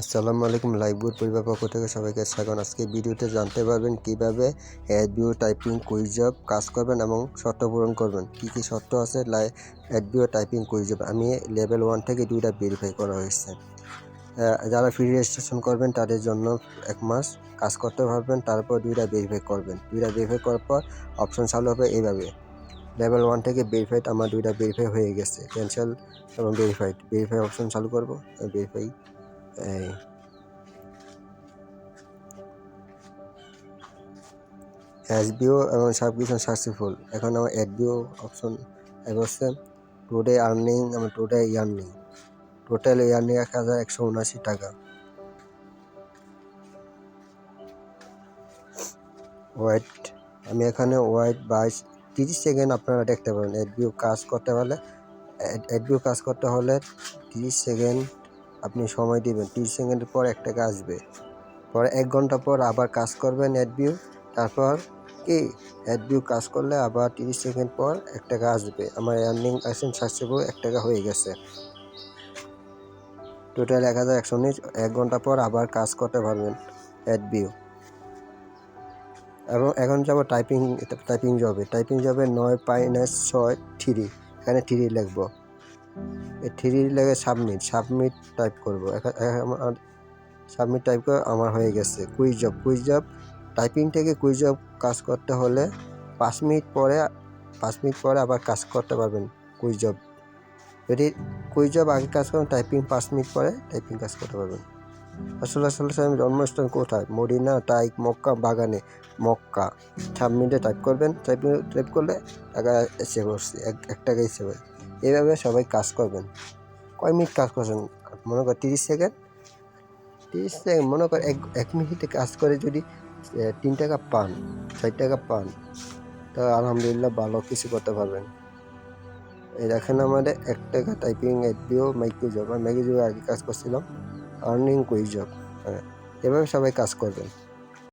আসসালামু আলাইকুম। লাইভবোর্ড পরিবার পক্ষ থেকে সবাইকে স্বাগত। আজকে ভিডিওতে জানতে পারবেন কিভাবে এডবিও টাইপিং কুইজ জব কাজ করবেন এবং শর্ত পূরণ করবেন। কি কি শর্ত আছে এডবিও টাইপিং কুইজ জব। আমি লেভেল 1 থেকে 2টা ভেরিফাই করা হয়েছে। যারা ফ্রি রেজিস্ট্রেশন করবেন তাদের জন্য 1 মাস কাজ করতে পারবেন, তারপর 2টা ভেরিফাই করবেন। 2টা ভেরিফাই করার পর অপশন চালু হবে এইভাবে। লেভেল 1 থেকে ভেরিফাইড আমার 2টা ভেরিফাই হয়ে গেছে। ক্যান্সেল এবং ভেরিফাই অপশন চালু করব। ভেরিফাই এসবিও এবং সাবস্ক্রিপশন সাকসেসফুল। এখন আমার এডবিও অপশন বসছে। টুডে আর্নিং, আমার টোটাল ইয়ার্নিং 1179 টাকা। ওয়েট, আমি এখানে ওয়েট 30 সেকেন্ড আপনারা দেখতে পারেন। এডবিও কাজ করতে হলে 30 সেকেন্ড আপনি সময় দিবেন। 30 সেকেন্ডের পর 1 টাকা আসবে। পরে 1 ঘন্টা পর আবার কাজ করবেন এডবিও, তারপর কি এডবিও কাজ করলে আবার 30 সেকেন্ড পর 1 টাকা আসবে। আমার আর্নিং সাকসেসফুল 1 টাকা হয়ে গেছে। টোটাল 1119। 1 ঘন্টা পর আবার কাজ করতে পারবেন এডবিও। এবং এখন যাব টাইপিং জবে 9-6-3, এখানে 3 লিখব। এই 3 লিখে সাবমিট টাইপ করব। সাবমিট টাইপ করে আমার হয়ে গেছে কুইজ জব। টাইপিং থেকে কুইজ জব কাজ করতে হলে 5 মিনিট পরে আবার কাজ করতে পারবেন কুইজ জব। যদি কুইজ জব আগে কাজ করেন, টাইপিং 5 মিনিট পরে টাইপিং কাজ করতে পারবেন। আসলে জন্মস্থান কোথায়? মদিনা, টাইপ, মক্কা, বাগানে। মক্কা। সাবমিটে টাইপ করবেন। টাইপ করলে টাকা এসে পড়ছে, 1 টাকা এসে পড়ে। এইভাবে সবাই কাজ করবেন। কয় মিনিট কাজ করছেন? মনে কর 30 সেকেন্ড। মনে কর 1 মিনিটে কাজ করে যদি 3 টাকা পান, 4 টাকা পান, তা আলহামদুলিল্লাহ ভালো কিছু করতে পারবেন। এই দেখেন আমাদের 1 টাকা টাইপিং এডবিও মাইক্রো জব। আমি মাইক্রো জবে আগে কাজ করছিলাম। Earning quiz job. এভাবে সবাই কাজ করবেন।